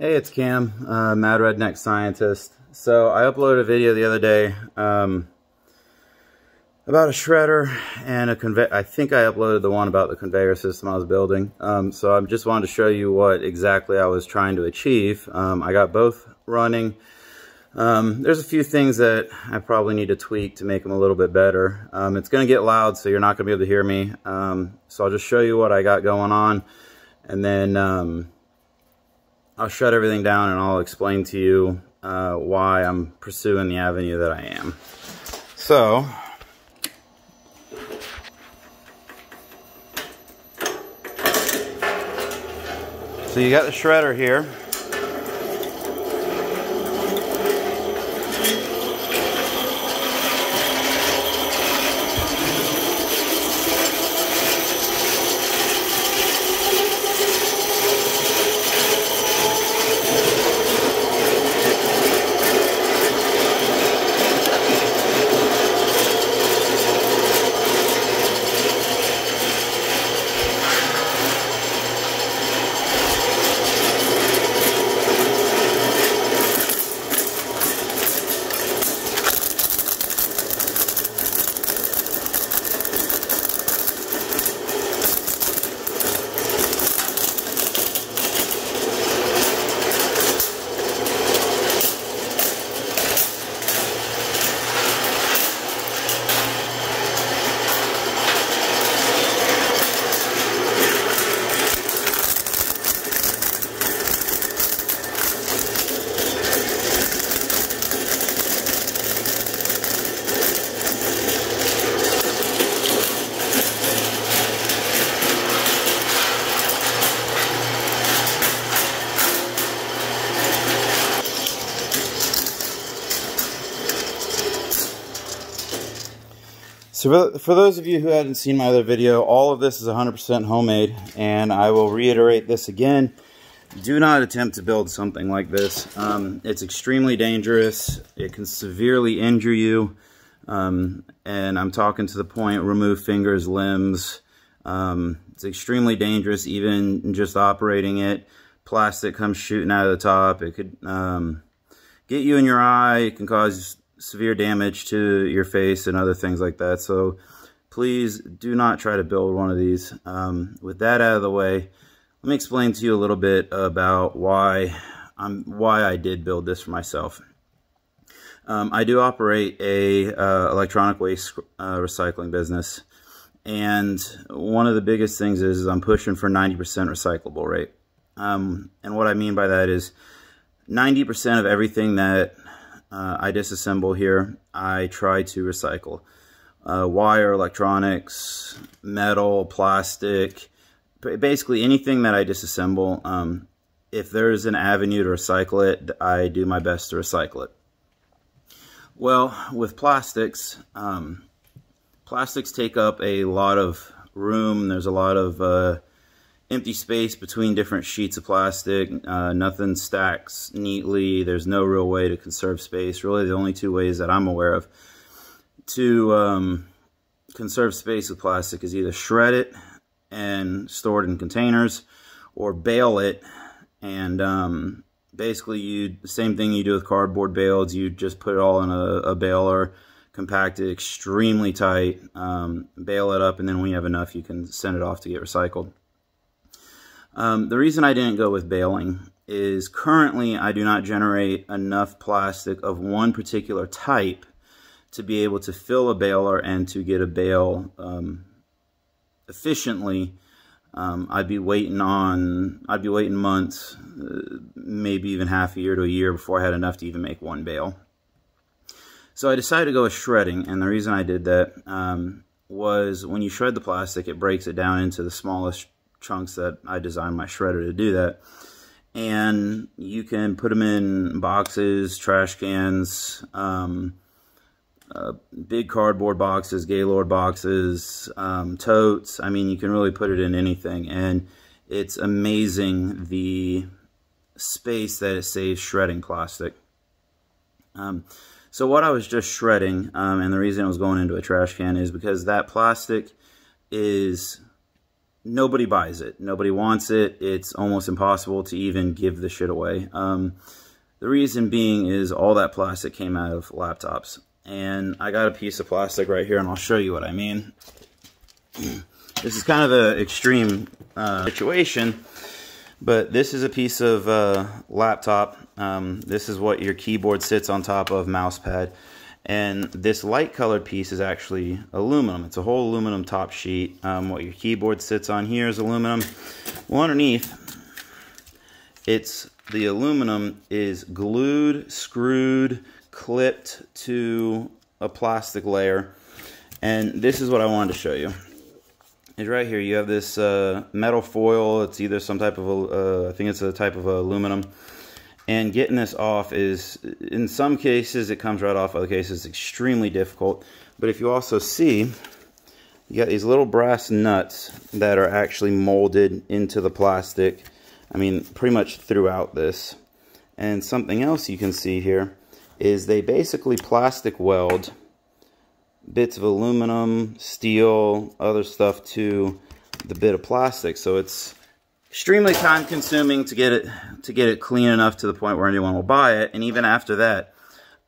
Hey, it's Cam, Mad Redneck Scientist. So I uploaded a video the other day about a shredder and a conveyor. I think I uploaded the one about the conveyor system I was building. So I just wanted to show you what exactly I was trying to achieve. I got both running. There's a few things that I probably need to tweak to make them a little bit better. It's going to get loud, so you're not going to be able to hear me. So I'll just show you what I got going on, and then I'll shut everything down and I'll explain to you why I'm pursuing the avenue that I am. So you got the shredder here. So for those of you who hadn't seen my other video, all of this is 100% homemade, and I will reiterate this again. Do not attempt to build something like this. It's extremely dangerous. It can severely injure you, and I'm talking to the point, remove fingers, limbs. It's extremely dangerous, even just operating it. Plastic comes shooting out of the top. It could get you in your eye. It can cause severe damage to your face and other things like that. So please do not try to build one of these. With that out of the way, let me explain to you a little bit about why I did build this for myself. I do operate a electronic waste recycling business, and one of the biggest things is I'm pushing for 90% recyclable rate. And what I mean by that is 90% of everything that I disassemble here, I try to recycle. Wire, electronics, metal, plastic, basically anything that I disassemble. If there's an avenue to recycle it, I do my best to recycle it. Well, with plastics, plastics take up a lot of room. There's a lot of empty space between different sheets of plastic. Nothing stacks neatly. There's no real way to conserve space. Really, the only two ways that I'm aware of to conserve space with plastic is either shred it and store it in containers, or bale it. And basically, the same thing you do with cardboard bales. You just put it all in a baler, compact it extremely tight, bale it up, and then when you have enough, you can send it off to get recycled. The reason I didn't go with baling is currently I do not generate enough plastic of one particular type to be able to fill a baler and to get a bale efficiently. I'd be waiting months, maybe even half a year to a year before I had enough to even make one bale. So I decided to go with shredding, and the reason I did that was when you shred the plastic, it breaks it down into the smallest chunks that I designed my shredder to do that. And you can put them in boxes, trash cans, big cardboard boxes, Gaylord boxes, totes. I mean, you can really put it in anything, and it's amazing the space that it saves shredding plastic. So what I was just shredding, and the reason it was going into a trash can is because that plastic is nobody buys it. Nobody wants it. It's almost impossible to even give the shit away. The reason being is all that plastic came out of laptops. And I got a piece of plastic right here, and I'll show you what I mean. This is kind of an extreme situation, but this is a piece of laptop. This is what your keyboard sits on top of, mouse pad. And this light colored piece is actually aluminum. It's a whole aluminum top sheet. What your keyboard sits on here is aluminum. Well, underneath, the aluminum is glued, screwed, clipped to a plastic layer. And this is what I wanted to show you. Is right here, you have this metal foil. It's either some type of, I think it's a type of aluminum. And getting this off is, in some cases, it comes right off. Other cases, it's extremely difficult. But if you also see, you got these little brass nuts that are actually molded into the plastic. I mean, pretty much throughout this. And something else you can see here is they basically plastic weld bits of aluminum, steel, other stuff to the bit of plastic. So it's extremely time consuming to get it clean enough to the point where anyone will buy it. And even after that,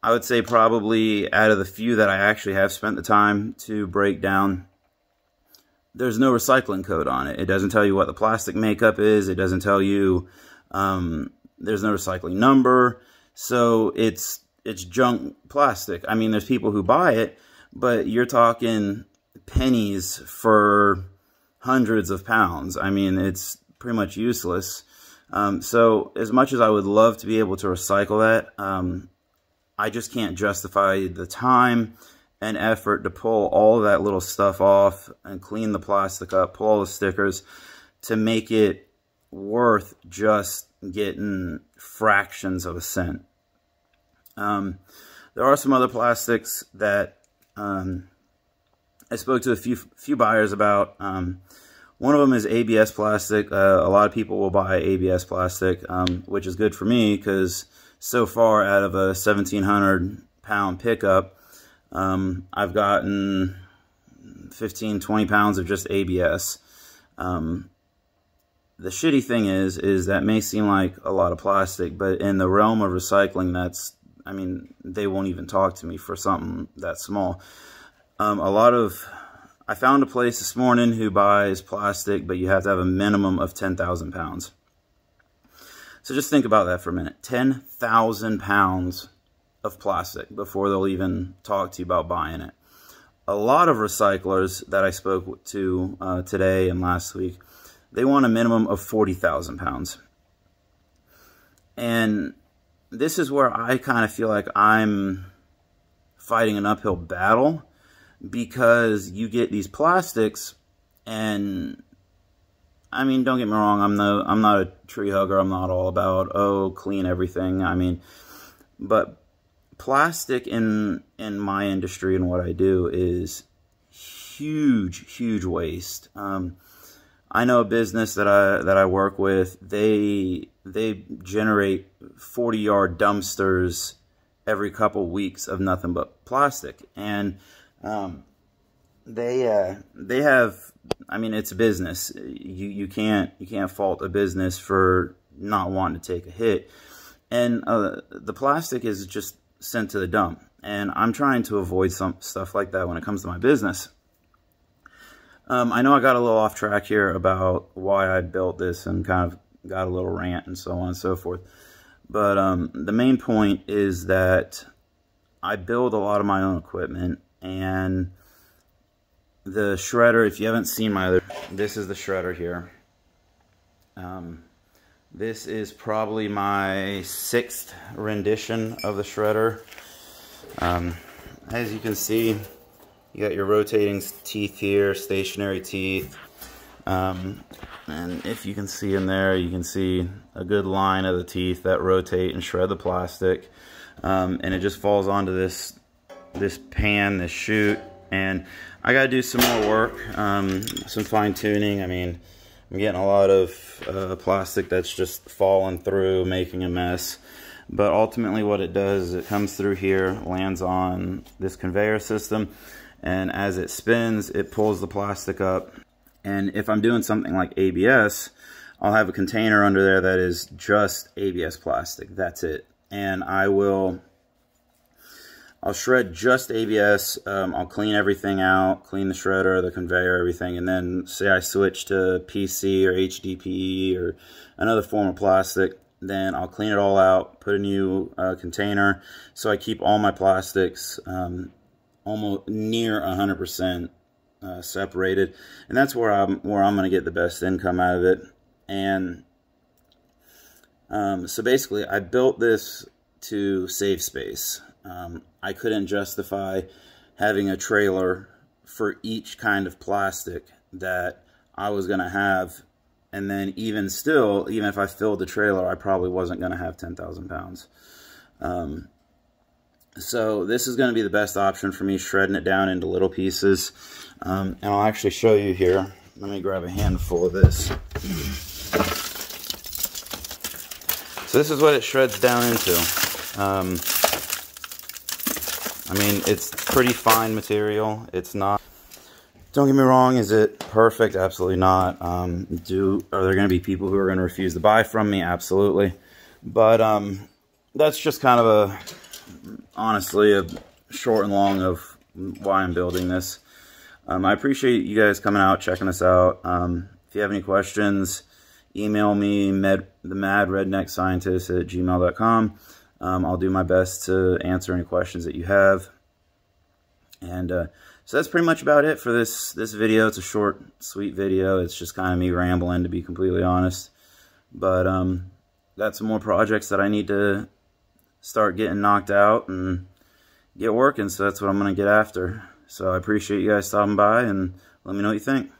I would say probably out of the few that I actually have spent the time to break down, there's no recycling code on it. It doesn't tell you what the plastic makeup is. It doesn't tell you, there's no recycling number. So it's junk plastic. I mean, there's people who buy it, but you're talking pennies for hundreds of pounds. I mean, it's pretty much useless. So as much as I would love to be able to recycle that, I just can't justify the time and effort to pull all of that little stuff off and clean the plastic up, pull all the stickers to make it worth just getting fractions of a cent. There are some other plastics that I spoke to a few buyers about. One of them is ABS plastic. A lot of people will buy ABS plastic, which is good for me because so far out of a 1,700 pound pickup, I've gotten 15, 20 pounds of just ABS. The shitty thing is that may seem like a lot of plastic, but in the realm of recycling, I mean, they won't even talk to me for something that small. I found a place this morning who buys plastic, but you have to have a minimum of 10,000 pounds. So just think about that for a minute. 10,000 pounds of plastic before they'll even talk to you about buying it. A lot of recyclers that I spoke to today and last week, they want a minimum of 40,000 pounds. And this is where I kind of feel like I'm fighting an uphill battle, because you get these plastics, and I mean, don't get me wrong, I'm not a tree hugger. I'm not all about, oh, clean everything. I mean, but plastic in my industry and what I do is huge waste. I know a business that I work with. They generate 40-yard dumpsters every couple weeks of nothing but plastic, and they have. I mean, it's a business. You can't fault a business for not wanting to take a hit, and the plastic is just sent to the dump. And I'm trying to avoid some stuff like that when it comes to my business. I know I got a little off track here about why I built this and kind of got a little rant and so on and so forth. But the main point is that I build a lot of my own equipment, and the shredder, if you haven't seen my other, this is the shredder here. This is probably my 6th rendition of the shredder. As you can see, you got your rotating teeth here, stationary teeth. And if you can see in there, you can see a good line of the teeth that rotate and shred the plastic. And it just falls onto this pan, this chute. And I gotta do some more work, some fine tuning. I mean, I'm getting a lot of plastic that's just falling through, making a mess. But ultimately what it does is it comes through here, lands on this conveyor system, and as it spins, it pulls the plastic up, And if I'm doing something like ABS, I'll have a container under there that is just ABS plastic. That's it. And I'll shred just ABS. I'll clean everything out, clean the shredder, the conveyor, everything. And then say I switch to PC or HDPE or another form of plastic, then I'll clean it all out, put a new container. So I keep all my plastics almost near 100% separated. And that's where I'm going to get the best income out of it. And so basically, I built this to save space. I couldn't justify having a trailer for each kind of plastic that I was going to have. And then even if I filled the trailer, I probably wasn't going to have 10,000 pounds. So this is going to be the best option for me, shredding it down into little pieces. And I'll actually show you here. Let me grab a handful of this. So this is what it shreds down into. I mean, it's pretty fine material. It's not, don't get me wrong, is it perfect? Absolutely not. Are there going to be people who are going to refuse to buy from me? Absolutely. But that's just kind of honestly, a short and long of why I'm building this. I appreciate you guys coming out, checking this out. If you have any questions, email me, themadredneckscientist@gmail.com. I'll do my best to answer any questions that you have. And so that's pretty much about it for this video. It's a short, sweet video. It's just kind of me rambling, to be completely honest. But got some more projects that I need to start getting knocked out and get working. So that's what I'm going to get after. So I appreciate you guys stopping by, and let me know what you think.